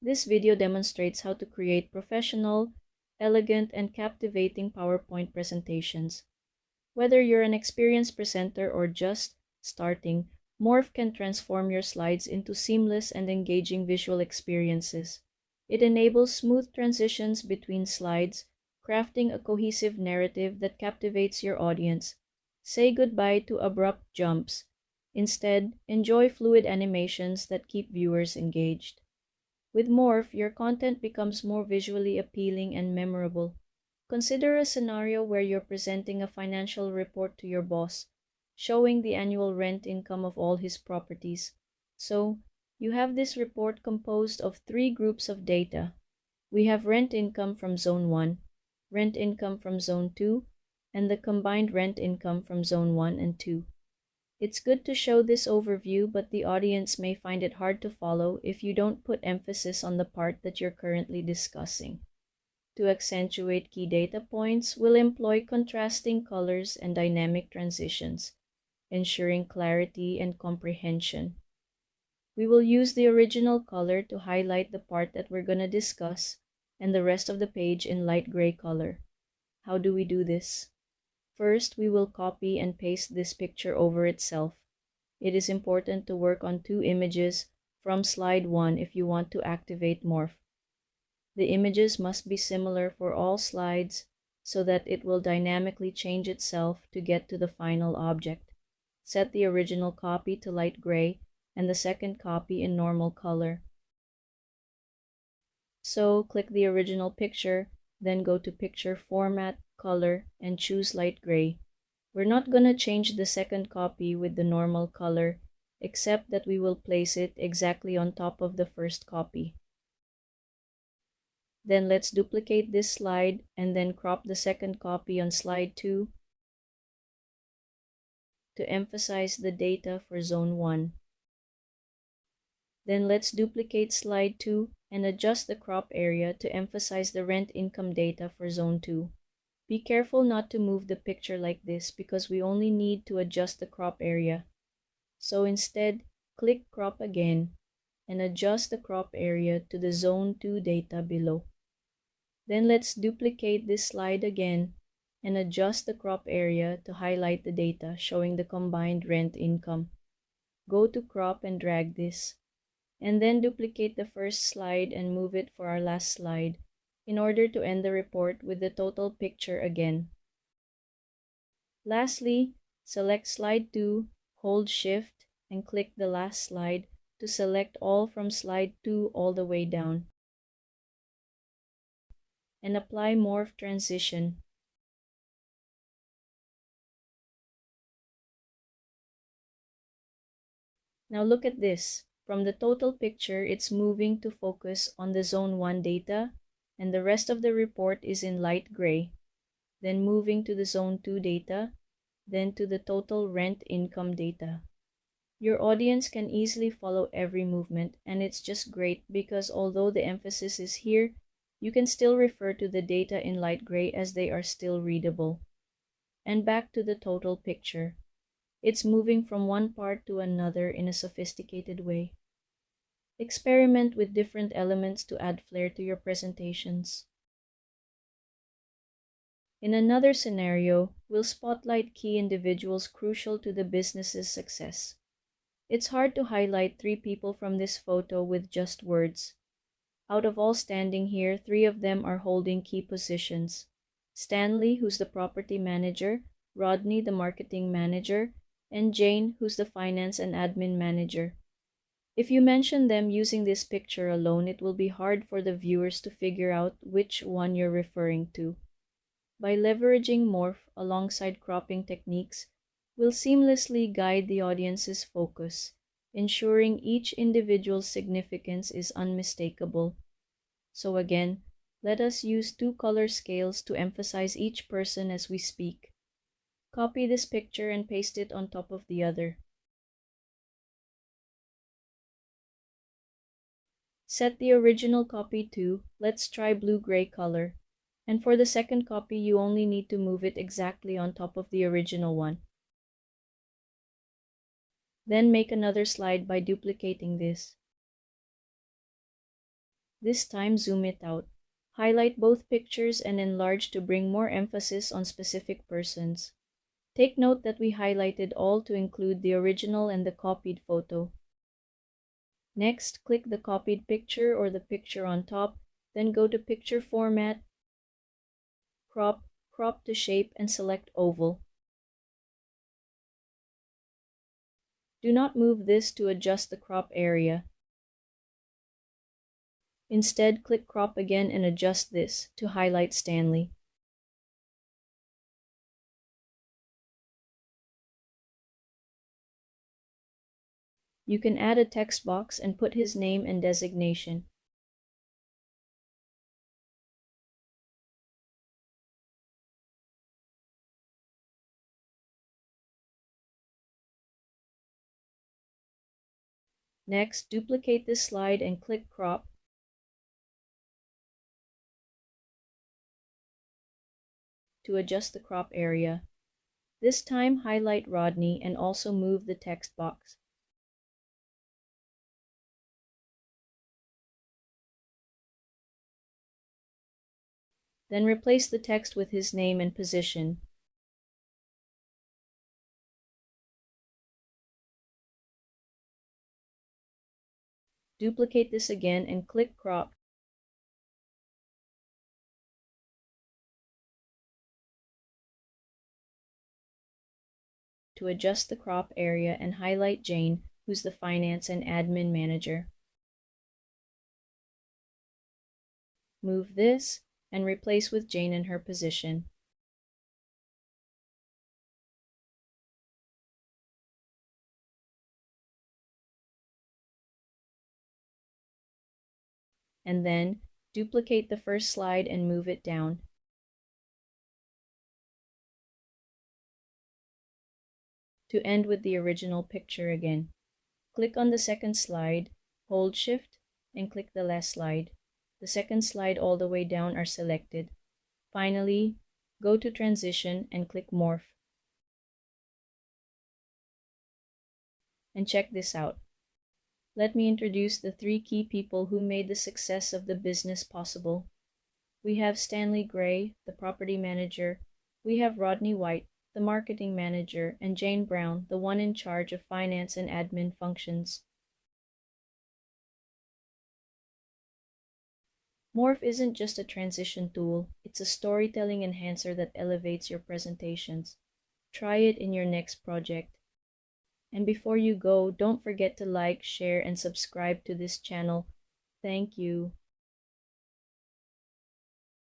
This video demonstrates how to create professional, elegant, and captivating PowerPoint presentations. Whether you're an experienced presenter or just starting, Morph can transform your slides into seamless and engaging visual experiences. It enables smooth transitions between slides, crafting a cohesive narrative that captivates your audience. Say goodbye to abrupt jumps. Instead, enjoy fluid animations that keep viewers engaged. With Morph, your content becomes more visually appealing and memorable. Consider a scenario where you're presenting a financial report to your boss, showing the annual rent income of all his properties. So, you have this report composed of 3 groups of data. We have rent income from Zone 1, rent income from Zone 2, and the combined rent income from Zone 1 and 2. It's good to show this overview, but the audience may find it hard to follow if you don't put emphasis on the part that you're currently discussing. To accentuate key data points, we'll employ contrasting colors and dynamic transitions, ensuring clarity and comprehension. We will use the original color to highlight the part that we're going to discuss and the rest of the page in light gray color. How do we do this? First, we will copy and paste this picture over itself. It is important to work on 2 images from slide 1 if you want to activate Morph. The images must be similar for all slides so that it will dynamically change itself to get to the final object. Set the original copy to light gray and the second copy in normal color. So, click the original picture, then go to Picture Format, Color, and choose light gray. We're not going to change the second copy with the normal color, except that we will place it exactly on top of the first copy. Then let's duplicate this slide and then crop the second copy on slide 2 to emphasize the data for Zone 1. Then let's duplicate slide 2 and adjust the crop area to emphasize the rent income data for Zone 2. Be careful not to move the picture like this because we only need to adjust the crop area. So instead, click Crop again and adjust the crop area to the Zone 2 data below. Then let's duplicate this slide again and adjust the crop area to highlight the data showing the combined rent income. Go to Crop and drag this, and then duplicate the first slide and move it for our last slide in order to end the report with the total picture again. Lastly, select slide 2, hold Shift, and click the last slide to select all from slide 2 all the way down. And apply Morph Transition. Now look at this. From the total picture, it's moving to focus on the Zone 1 data, and the rest of the report is in light gray. Then moving to the Zone 2 data, then to the total rent income data. Your audience can easily follow every movement, and it's just great because although the emphasis is here, you can still refer to the data in light gray as they are still readable. And back to the total picture. It's moving from one part to another in a sophisticated way. Experiment with different elements to add flair to your presentations. In another scenario, we'll spotlight key individuals crucial to the business's success. It's hard to highlight 3 people from this photo with just words. Out of all standing here, 3 of them are holding key positions. Stanley, who's the property manager, Rodney, the marketing manager, and Jane, who's the finance and admin manager. If you mention them using this picture alone, it will be hard for the viewers to figure out which one you're referring to. By leveraging Morph alongside cropping techniques, we'll seamlessly guide the audience's focus, ensuring each individual's significance is unmistakable. So again, let us use 2 color scales to emphasize each person as we speak. Copy this picture and paste it on top of the other. Set the original copy to, let's try blue-gray color. And for the second copy, you only need to move it exactly on top of the original one. Then make another slide by duplicating this. This time, zoom it out. Highlight both pictures and enlarge to bring more emphasis on specific persons. Take note that we highlighted all to include the original and the copied photo. Next, click the copied picture or the picture on top, then go to Picture Format, Crop to Shape, and select Oval. Do not move this to adjust the crop area. Instead, click Crop again and adjust this to highlight Stanley. You can add a text box and put his name and designation. Next, duplicate this slide and click Crop. To adjust the crop area. This time, highlight Rodney and also move the text box. Then replace the text with his name and position. Duplicate this again and click Crop. To adjust the crop area and highlight Jane, who's the Finance and Admin Manager. Move this and replace with Jane in her position. And then duplicate the first slide and move it down. To end with the original picture again. Click on the second slide, hold Shift, and click the last slide. The second slide all the way down are selected. Finally, go to Transition and click Morph. And check this out. Let me introduce the 3 key people who made the success of the business possible. We have Stanley Gray, the property manager. We have Rodney White, the marketing manager, and Jane Brown, the one in charge of finance and admin functions. Morph isn't just a transition tool, it's a storytelling enhancer that elevates your presentations. Try it in your next project. And before you go, don't forget to like, share, and subscribe to this channel. Thank you.